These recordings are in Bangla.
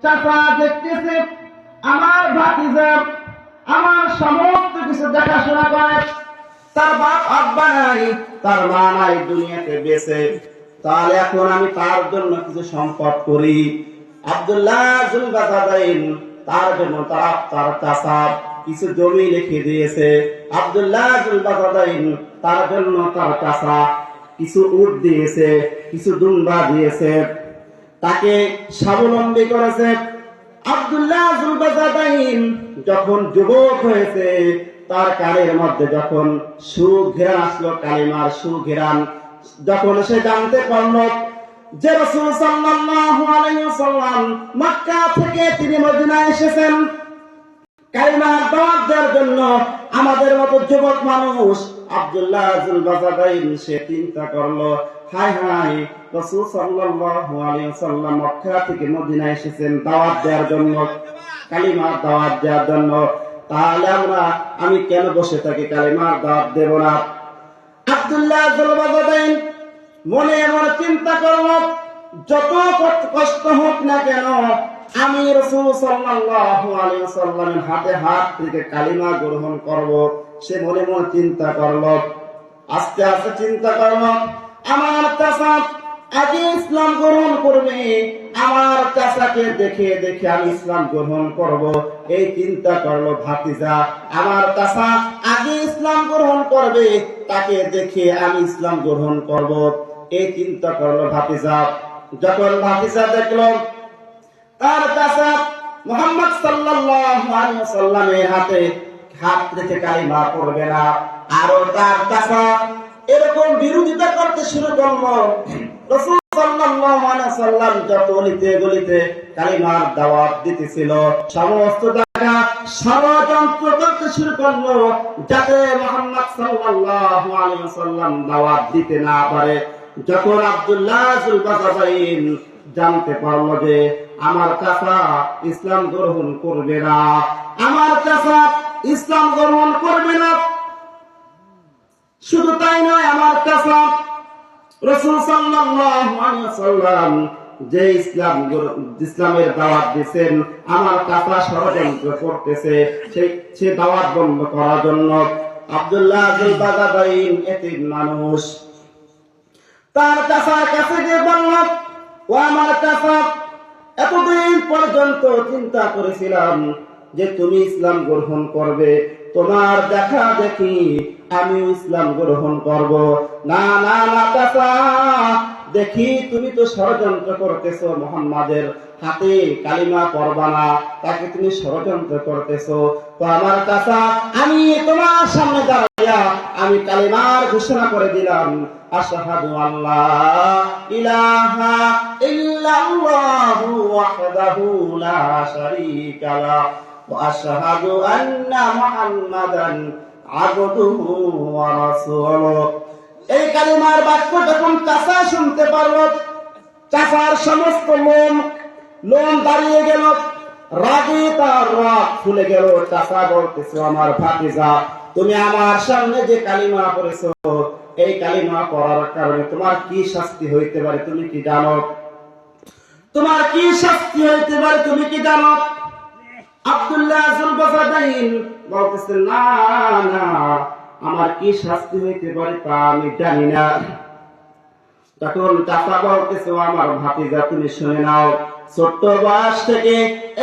চাচা দেখতেছে আমার ভাতিজা আমার সমস্ত কিছু দেখাশোনা করে, তার বাপ আব্বা নাই, তার মা নাই, দুনিয়াতে বেঁচে। তাহলে এখন আমি তার জন্য কিছু সম্পদ করি। আব্দুল্লাহ জুলবাজাদাইন তার জন্য তার চাচা কিছু জমি লিখে দিয়েছে। আব্দুল্লাহ জুলবাজাদাইন তার জন্য তার চাচা কিছু উট দিয়েছে, কিছু দুম্বা দিয়েছে, তাকে স্বাবলম্বী করেছে। আব্দুল্লাহ জুলবাজাদাইন যখন যুবক হয়েছে, তার কানের মধ্যে যখন সুঘেরান আসলো, কালিমার সুঘেরান, যখন সে জানতে পারল যে রাসূল সাল্লাল্লাহু আলাইহি ওয়াসাল্লাম মক্কা থেকে তিনি মদিনায় এসেছেন কালিমার দাওয়াত দেওয়ার জন্য, আমাদের মতো যুবক মানুষ আব্দুল্লাহ জুলবাজাদাইন সে চিন্তা করলো, হায় হায়, রাসূল সাল্লাল্লাহু আলাইহি ওয়াসাল্লাম মক্কা থেকে মদিনায় এসেছেন দাওয়াত দেওয়ার জন্য, কালিমার দাওয়াত দেওয়ার জন্য, তাহলে আমি কেন বসে থাকি, কালিমার দাওয়াত দেব না? আব্দুল্লাহ জুলবাজাদাইন মনে মনে চিন্তা করলো, যত কষ্ট হোক না কেন আমি রাসূল সাল্লাল্লাহু আলাইহি ওয়াসাল্লামের হাতে হাত থেকে কালিমা গ্রহণ করব। সে মনে মনে চিন্তা করলো, আস্তে আস্তে চিন্তা করলো, আমার চাচা আগে ইসলাম গ্রহণ করবে, আমার চাচাকে দেখে দেখে আমি ইসলাম গ্রহণ করব। এই চিন্তা করলো ভাতিজা, আমার চাচা আগে ইসলাম গ্রহণ করবে, তাকে দেখে আমি ইসলাম গ্রহণ করব। এই চিন্তা করলো ভাতিজা। যখন ভাতিজা দেখলো তার চাচা মুহাম্মদ সাল্লাল্লাহু আলাইহি ওয়াসাল্লামের হাতে হাত রেখে কালিমা পড়বে না, আরো তার চাচা এরকম বিরোধিতা করতে শুরু করলো, রাসূল সাল্লাল্লাহু আলাইহি ওয়াসাল্লাম যত গলিতে গলিতে কালিমার দাওয়াত দিতেছিল, সমস্ত জায়গা ষড়যন্ত্র করতে শুরু করলো যাতে মুহাম্মদ সাল্লাল্লাহু আলাইহি ওয়াসাল্লাম দাওয়াত দিতে না পারে। যখন আব্দুল্লাহ জুলবাজাদাইন জানতে পারলো যে আমার চাচা ইসলাম গ্রহণ করবে না, আমার চাচা ইসলাম গ্রহণ করবে না, শুধু তাই নয়, আমার চাচা রাসূল সাল্লাল্লাহু আলাইহি ওয়াসাল্লাম যে ইসলামের দাওয়াত দিবেন, আমার চাচা ষড়যন্ত্র করতেছে সেই দাওয়াত বন্ধ করার জন্য। আব্দুল্লাহ জুলবাজাদাইন এতিম মানুষ, তার চাচার কাছে গিয়ে বলল, ও আমার চাচা, এতদিন পর্যন্ত চিন্তা করেছিলাম যে তুমি ইসলাম গ্রহণ করবে, তোমার দেখা দেখি আমি ইসলাম গ্রহণ করব। না না না চাচা, দেখি তুমি তো ষড়যন্ত্র করতেছো, মুহাম্মাদের হাতে কালিমা পড়বা না, তাকে তুমি ষড়যন্ত্র করতেছো। তো আমার চাচা, আমি তোমার সামনে দাঁড়াইয়া আমি কালিমার ঘোষণা করে দিলাম, আশহাদু আল্লা ইলাহা ইল্লাল্লাহু ওয়াহদাহু লা শারীকা লাহু ওয়া আশহাদু আন্না মুহাম্মাদান আবদুহু ওয়া রাসূলুহু। এই কালিমার বাক্য যখন চাচা শুনতে পারল, চাচার সমস্ত লোম দাঁড়িয়ে গেল, রাগে তার রাগ ফুলে গেল। চাচা বলতেছে, আমার ভাতিজা, তুমি আমার সামনে যে কালিমা পড়েছো, এই কালিমা পড়ার কারণে তোমার কি শাস্তি হইতে পারে তুমি কি জানো? তোমার কি শাস্তি হইতে পারে তুমি কি জানো? আব্দুল্লাহ জুলবাজাদাইন বলতেছে, না না, আমার কি শাস্তি হইতে পারে তা আমি জানি না। তখন চাচা বলতেছে, আমার ভাতিজা তুমি শুনে নাও, ছোট্ট বয়স থেকে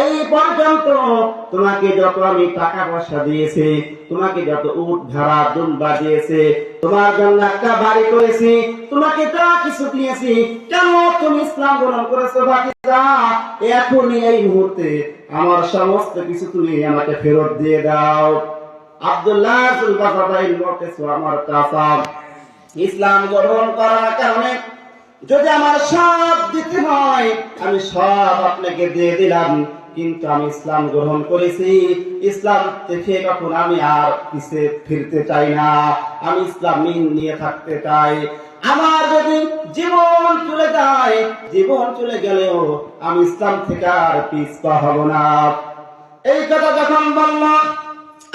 এই পর্যন্ত তোমাকে যত আমি টাকা পয়সা দিয়েছি, তোমাকে যত উট ভেড়া দুম্বা দিয়েছি, তোমার জন্য একটা বাড়ি করেছি, তোমাকে যা কিছু দিয়েছি, কেন তুমি ইসলাম গ্রহণ করেছো ভাতিজা? এখনই এই মুহূর্তে আমার সমস্ত কিছু তুমি আমাকে ফেরত দিয়ে দাও। আব্দুল্লাহ জুলবাজাদাইন বলতেছে, আমার চাচা, ইসলাম গ্রহণ করার কারণে যদি আমার সব দিতে হয় আমি সব আপনাকে দিয়ে দিলাম, কিন্তু আমি ইসলাম গ্রহণ করেছি, ইসলাম থেকে কখন আমি আর পিছে ফিরতে চাই না, আমি ইসলাম নিয়ে থাকতে চাই। আমার যদি জীবন চলে যায়, জীবন চলে গেলেও আমি ইসলাম থেকে আর পিছপা হব না। এই কথা যখন বলল,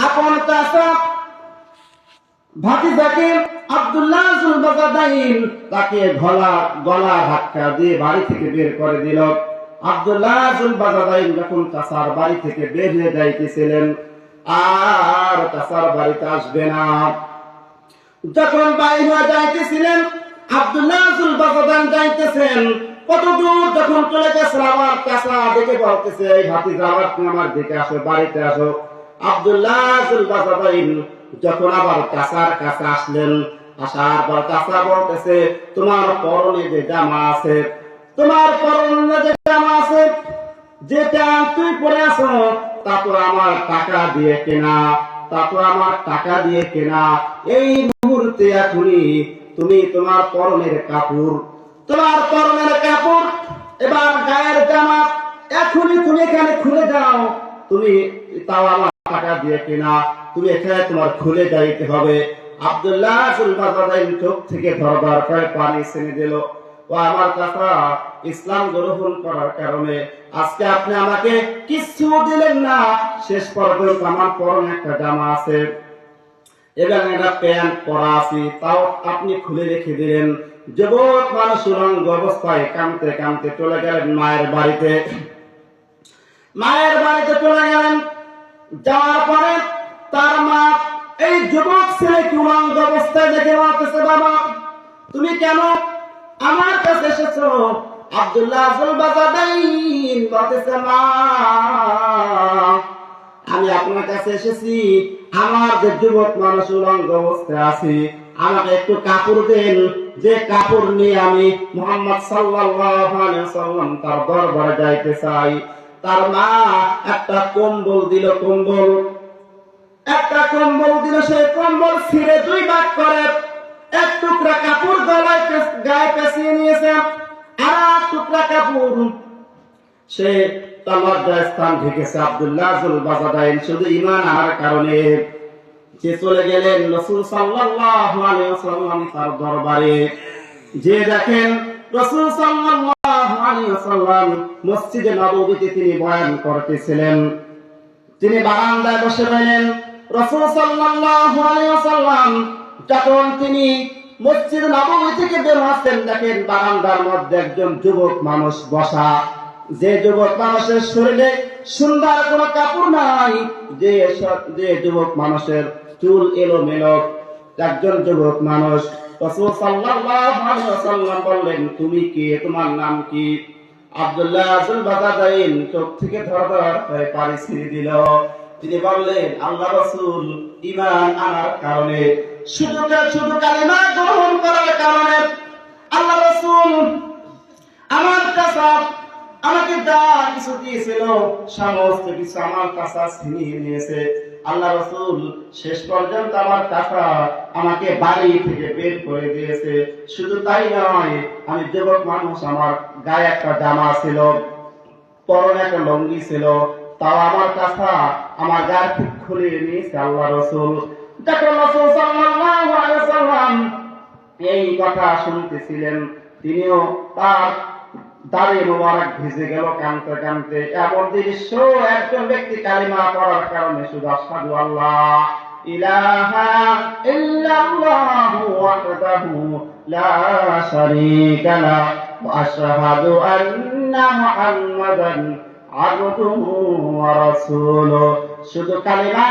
আপন চাচা ভাতিজাকে আব্দুল্লাহ জুলবাজাদাইন তাকে গলা ধাক্কা দিয়ে বাড়ি থেকে বের করে দিল। আব্দুল্লাহ জুলবাজাদাইন যখন চাচার বাড়ি থেকে বের হয়ে যাইতেছিলেন, আর চাচার বাড়িতে আসবে না, যখন বাইরে হয়ে যাইতেছিলেন, আব্দুল্লাহ জুলবাজাদাইন যাইতেছেন, কত দূর যখন চলে গেছে, আমার চাচা দেখে বলতেছে, এই ভাতিজা তুমি আমার দিকে আসো, বাড়িতে আসো। আব্দুল্লাহ জুলবাজাদাইন যখন আবার চাচার কাছে আসলেন, আসার পর চাচা বলতেছে, তোমার পরনে যে জামা আছে, তোমার পরনে যে জামা আছে, যেটা তুই পরে আছো, তা তো আমার টাকা দিয়ে কেনা, তা তো আমার টাকা দিয়ে কেনা। এই মুহূর্তে এখনই তুমি তোমার পরনের কাপড়, তোমার পরনের কাপড় এবার গায়ের জামা এখনই তুমি এখানে খুলে যাও, তুমি তাও আমার টাকা দিয়ে কেনা, তুমি এখানে তোমার খুলে যাইতে হবে। আব্দুল্লাহ জুলবাজাদাইন চোখ থেকে ধরবার করে পানি ছেড়ে দিল। ও আমার চাচা, ইসলাম গ্রহণ করার কারণে আজকে আপনি আমাকে কিছু দিলেন না, শেষ পর্যন্ত আমার পরনে একটা জামা আছে এবং একটা প্যান্ট পরা আছে, তাও আপনি খুলে রেখে দিলেন। যুবক মানুষ উলঙ্গ অবস্থায় কাঁদতে কাঁদতে চলে গেলেন মায়ের বাড়িতে। মায়ের বাড়িতে চলে গেলেন, যাওয়ার পরে তার মা এই যুবক ছেলেকে উলঙ্গ অবস্থায় দেখে বলতেছে, বাবা তুমি কেন আমার কাছে এসেছো? আব্দুল্লাহ জুলবাজাদাইন বলতেছে, মা আমি আপনার কাছে এসেছি, আমার যে যুবক মানুষ উলঙ্গ অবস্থায় আছে, আমাকে একটু কাপড় দেন, যে কাপড় নিয়ে আমি মুহাম্মদ সাল্লাল্লাহু আলাইহি ওয়াসাল্লাম তার দরবারে যাইতে চাই। তার মা একটা কম্বল দিল, একটা কম্বল দিল, সেই কম্বল ছিঁড়ে দুই ভাগ করে এক টুকরা কাপড় গলায় গায়ে পেঁচিয়ে নিয়েছে, আর এক টুকরা কাপড় সে তার লজ্জার স্থান ঢেকেছে। আব্দুল্লাহ জুলবাজাদাইন শুধু ঈমান আনার কারণে যে চলে গেলেন রাসূল সাল্লাল্লাহু আলাইহি ওয়াসাল্লাম তার দরবারে। যে দেখেন রাসূল সাল্লাল্লাহু আলাইহি ওয়াসাল্লাম মসজিদে নববীতে তিনি বয়ান করতেছিলেন, তিনি বারান্দায় বসে রইলেন। রাসূল সাল্লাল্লাহু আলাইহি ওয়াসাল্লাম যখন তিনি মসজিদ নববী থেকে বের হচ্ছেন, দেখেন বারান্দার মধ্যে একজন যুবক মানুষ বসা। যে যুবক মানুষের শরীরে সুন্দর কোনো কাপড় নাই, যে যুবক মানুষের চুল এলোমেলো, একজন যুবক মানুষ। রাসূল সাল্লাল্লাহু আলাইহি ওয়াসাল্লাম বললেন, তুমি কে, তোমার নাম কি? আব্দুল্লাহ জুলবাজাদাইন চোখ থেকে ধর করে পানি ছেড়ে দিল। তিনি বললেন, আল্লাহ রাসূল ঈমান আনার কারণে, শুধু কালিমা গ্রহণ করার কারণে আল্লাহ রাসূল আমার কাছে আমাকে যা কিছু দিয়েছিল সমস্ত কিছু আমার কাছে ছিনিয়ে নিয়েছে। আল্লাহ রাসূল শেষ পর্যন্ত আমার কাছে আমাকে বাড়ি থেকে বের করে দিয়েছে। শুধু তাই নয়, আমি যুবক মানুষ, আমার গায়ে একটা জামা ছিল, পরনে একটা লুঙ্গি ছিল, তাও আমার কাছে আমার গায়ে ঠিক খুলে নিয়েছে আল্লাহ রাসূল। যখন রাসূল সাল্লাল্লাহু আলাইহি ওয়াসাল্লাম এই কথা শুনতেছিলেন, তিনিও তার দাড়ি মোবারক ভিজে গেল কাঁদতে কাঁদতে। এমন দৃশ্য, একজন ব্যক্তি কালিমা পড়ার কারণে শুধু আশহাদু আল্লাহ ইলাহা ইল্লাল্লাহু ওয়াহদাহু লা শারীকা লাহু ওয়া আশহাদু আন্না মুহাম্মাদান আবদুহু ওয়া রাসূলুহু। শুধু কালিমা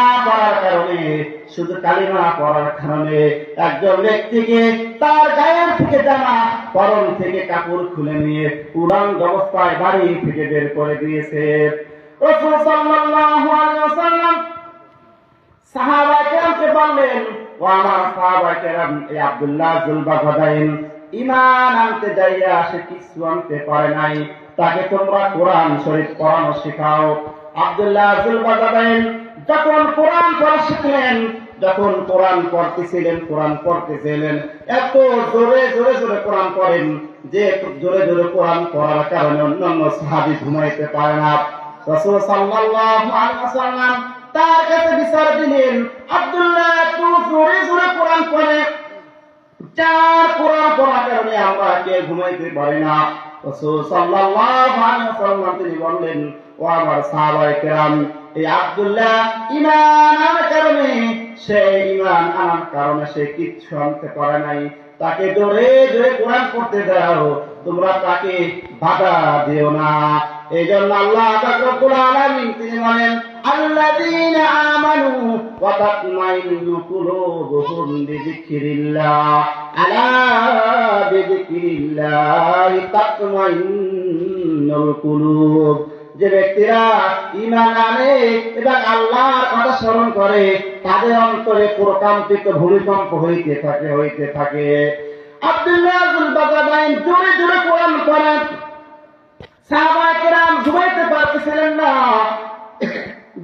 পড়ার কারণে একজন ব্যক্তিকে তার গায়ের থেকে জামা, পরন থেকে কাপড় খুলে নিয়ে উলঙ্গ অবস্থায় বাড়ি থেকে বের করে দিয়েছে। রাসূল সাল্লাল্লাহু আলাইহি ওয়াসাল্লাম সাহাবায়ে কেরামকে বললেন, ও আমার সাহাবায়ে কেরাম, এই আব্দুল্লাহ জুলবাজাদাইন ঈমান আনতে যাইয়া সে কিছু আনতে পারে নাই, তাকে তোমরা কোরআন শরীফ পড়ানো শেখাও। আব্দুল্লাহ জুলবাজাদাইন যখন কোরআন পড়া শিখলেন, যখন কোরআন পড়তেছিলেন, এত জোরে কোরআন পড়েন যে জোরে কোরআন পড়ার কারণে অন্যান্য সাহাবী ঘুমাইতে পারে না। রাসূল সাল্লাল্লাহু আলাইহি ওয়াসাল্লাম তার কাছে বিচার দিলেন, আব্দুল্লাহ একটু জোরে কোরআন পড়ে, যার কোরআন পড়ার কারণে আমরা কেউ ঘুমাইতে পারি না। রাসূল সাল্লাল্লাহু আলাইহি ওয়াসাল্লাম তিনি বললেন, ও আমার সাহাবায়ে কেরাম, এই আব্দুল্লাহ ঈমান আনার কারণে সে কিচ্ছু আনতে পারে নাই, তাকে জোরে কোরআন পড়তে দাও, তোমরা তাকে বাধা দিও না। এই জন্য আল্লাহ পাক রব্বুল আলামিন তিনি বলেন আল্লাযীনা আমানু ওয়া তাতমাইন্নু কুলুবুহুম বিযিকরিল্লাহ আলা বিযিকরিল্লাহি তাতমাইন্নুল কুলুব। যে ব্যক্তিরা ঈমান আনে এবং আল্লাহর কথা স্মরণ করে তাদের অন্তরে প্রকম্পিত ভূমিকম্প হইতে থাকে। আব্দুল্লাহ ইবনে বাজাবাইন জোরে জোরে কোরআন পড়েন, সাহাবায়ে কেরাম ঘুমাইতে পারতেছিলেন না।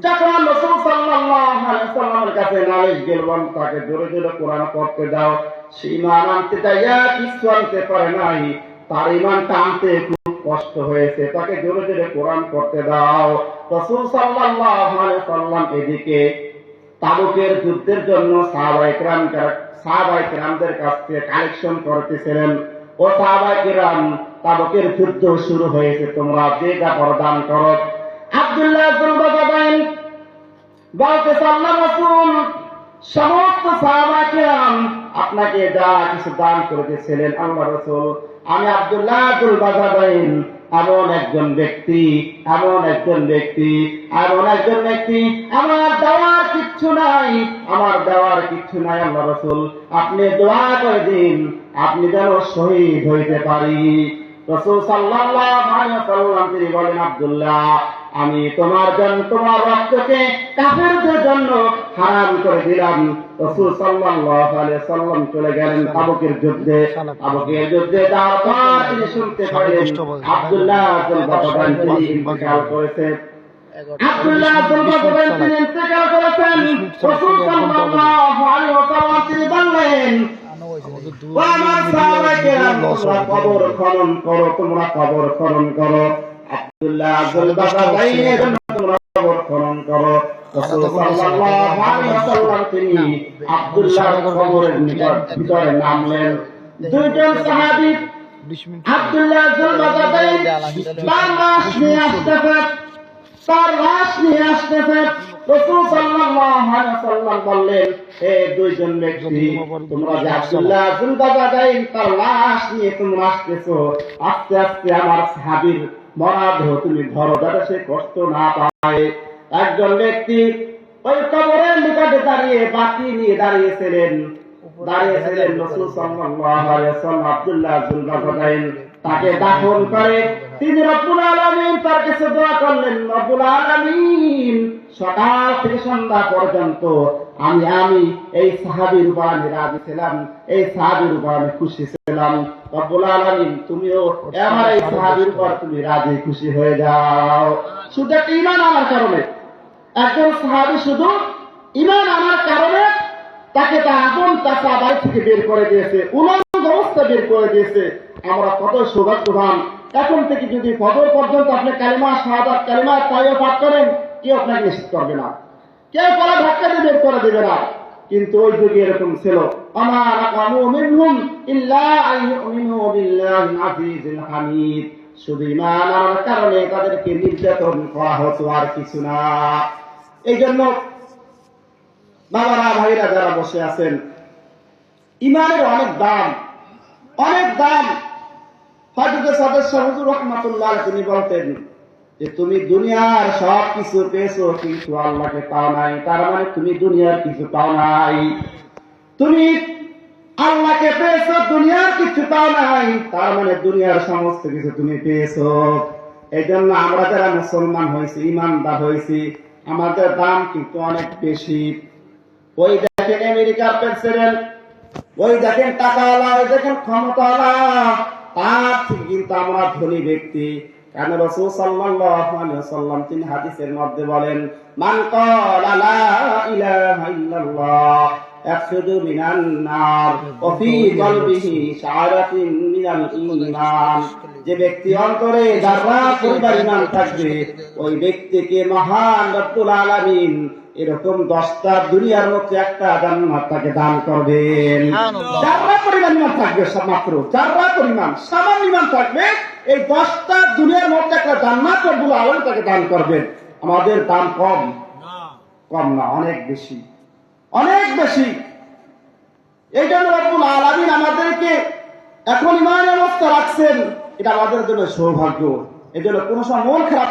যখন রাসূল সাল্লাল্লাহু আলাইহি ওয়াসাল্লামের কাছে নালিশ গেলেন তাকে জোরে জোরে কোরআন পড়তে দাও, সে ঈমান আনতে যাইয়া কিছু আনতে পারে নাই, তার ঈমানটা আনতে খুব কষ্ট হয়েছে, তাকে জোরে জোরে কোরআন পড়তে দাও। রাসূল সাল্লাল্লাহু আলাইহি ওয়াসাল্লাম এদিকে তাবুকের যুদ্ধের জন্য সাহাবায়ে কেরামদের কাছ থেকে কালেকশন করতেছিলেন। ও সাহাবায়ে কেরাম, তাবুকের যুদ্ধ শুরু হয়েছে, তোমরা যেটা প্রদান করো। আব্দুল্লাহ ইবনে বাজাবাইন বলতে আল্লাহ রাসূল সমস্ত সাহাবায়ে কেরাম আপনাকে যা কিছু দান করে দিয়েছিলেন আল্লাহ রাসূল, আমি আব্দুল্লাহ ইবনে বাজাবাইন এমন একজন ব্যক্তি আমার দেওয়ার কিচ্ছু নাই আল্লাহ রাসূল, আপনি দোয়া করে দিন আপনি যেন শহীদ হইতে পারি। রাসূল সাল্লাল্লাহু আলাইহি ওয়াসাল্লাম তিনি বলেন আব্দুল্লাহ, আমি তোমার রক্তকে কাফেরদের জন্য হারাম করে দিলাম। রাসূল সাল্লাল্লাহু আলাইহি ওয়াসাল্লাম চলে গেলেন তাবুকের যুদ্ধে যাওয়ার পর তিনি শুনতে পেলেন আব্দুল্লাহ ইবনে বাজাবাইন তিনি ইন্তেকাল করেছেন। রাসূল সাল্লাল্লাহু আলাইহি ওয়াসাল্লাম তিনি বললেন, আমার সাহাবায়ে কেরাম তোমরা কবর খনন করো, আব্দুল্লাহ ইবনে বাজাবাইনের জন্য তোমরা কবর খনন করো। রাসূল সাল্লাল্লাহু আলাইহি ওয়াসাল্লাম তিনি আব্দুল্লাহর কবরের ভিতরে নামলেন। দুইজন সাহাবী আব্দুল্লাহ ইবনে বাজাবাইন তার লাশ নিয়ে আসতেছে। রাসূল সাল্লাল্লাহু আলাইহি ওয়াসাল্লাম বললেন, হে দুইজন ব্যক্তি, তোমরা যে আব্দুল্লাহ ইবনে বাজাবাইন তার লাশ নিয়ে তোমরা আসতেছো, আস্তে আস্তে আমার সাহাবীর মরা দেহ তুমি ধরো যাতে সে কষ্ট না পায়। একজন ব্যক্তি ওই কবরের নিকটে দাঁড়িয়ে বাতি নিয়ে দাঁড়িয়েছিলেন। রাসূল সাল্লাল্লাহু আলাইহি ওয়াসাল্লাম আব্দুল্লাহ ইবনে বাজাবাইন তাকে দাফন করে তিনি রব্বুল আলামিন তার কাছে দোয়া করলেন, রব্বুল আলামিন সকাল থেকে সন্ধ্যা পর্যন্ত আমি এই সাহাবীর উপর আমি রাজি ছিলাম, এই সাহাবীর উপর আমি খুশি ছিলাম। রব্বুল আলামিন তুমিও আমার এই সাহাবীর উপর তুমি রাজি খুশি হয়ে যাও। শুধু ঈমান আনার কারণে একজন সাহাবী শুধু ঈমান আনার কারণে তাকে তার আপন চাচা বাড়ি থেকে বের করে দিয়েছে, উলঙ্গ অবস্থা বের করে দিয়েছে। আমরা কত সৌভাগ্যবান। এখন থেকে যদি ফজর পর্যন্ত আপনি কালিমা শাহাদাত কালিমা তাইয়্যিবা পাঠ করেন, কেউ আপনাকে নিষেধ করবে না, কেউ পড়া ধাক্কা দিয়ে বের করে দেবে না। কিন্তু ওই যুগে এরকম ছিল, আমা নাকামু মিনহুম ইল্লা আইয়ুমিনু বিল্লাহিল আজিজিল হামিদ, শুধু ঈমান আনার কারণে তাদেরকে নির্যাতন করা হতো, আর কিছু না। এই জন্য বাবারা ভাইরা যারা বসে আছেন, ঈমানের অনেক দাম। হযরত সদস্য হুজুর রাহমাতুল্লাহ তিনি বলতেন যে তুমি দুনিয়ার সব কিছু পেয়েছো কিন্তু আল্লাহকে পাও নাই, তার মানে তুমি দুনিয়ার কিছু পাও নাই। তুমি আল্লাহকে পেয়েছো, দুনিয়ার কিছু পাও নাই, তার মানে দুনিয়ার সমস্ত কিছু তুমি পেয়েছো। এই জন্য আমরা যারা মুসলমান হয়েছি, ঈমানদার হয়েছি, আমাদের দাম কিন্তু অনেক বেশি। ওই দেখেন আমেরিকার প্রেসিডেন্ট, ওই দেখেন টাকাওয়ালা, ওই দেখেন ক্ষমতাওয়ালা, তার থেকে কিন্তু আমরা ধনী ব্যক্তি। কারণ রাসূল সাল্লাল্লাহু আলাইহি ওয়াসাল্লাম তিনি হাদিসের মধ্যে বলেন, মান ক্বালা লা ইলাহা ইল্লাল্লাহ ইয়াখরুজু মিনান নার ওয়া ফি কলবিহি শাআরাতুন মিনাল ঈমান, যে ব্যক্তি অন্তরে যারা পরিমাণ ঈমান থাকবে ওই ব্যক্তিকে মহান রব্বুল আলামিন এরকম 10টা দুনিয়ার মধ্যে একটা জান্নাত তাকে দান করবেন। যারা পরিমাণ ঈমান থাকবে, মাত্র যারা পরিমাণ সামান্য ঈমান থাকবে, এই 10টা দুনিয়ার মধ্যে একটা জান্নাত রব্বুল আলামিন তাকে দান করবেন। আমাদের দাম কম না, অনেক বেশি। এই জন্য রব্বুল আলামিন আমাদেরকে এখন ঈমানের অবস্থা রাখছেন, এটা আমাদের জন্য সৌভাগ্য। এই জন্য কোনো সময় মন খারাপ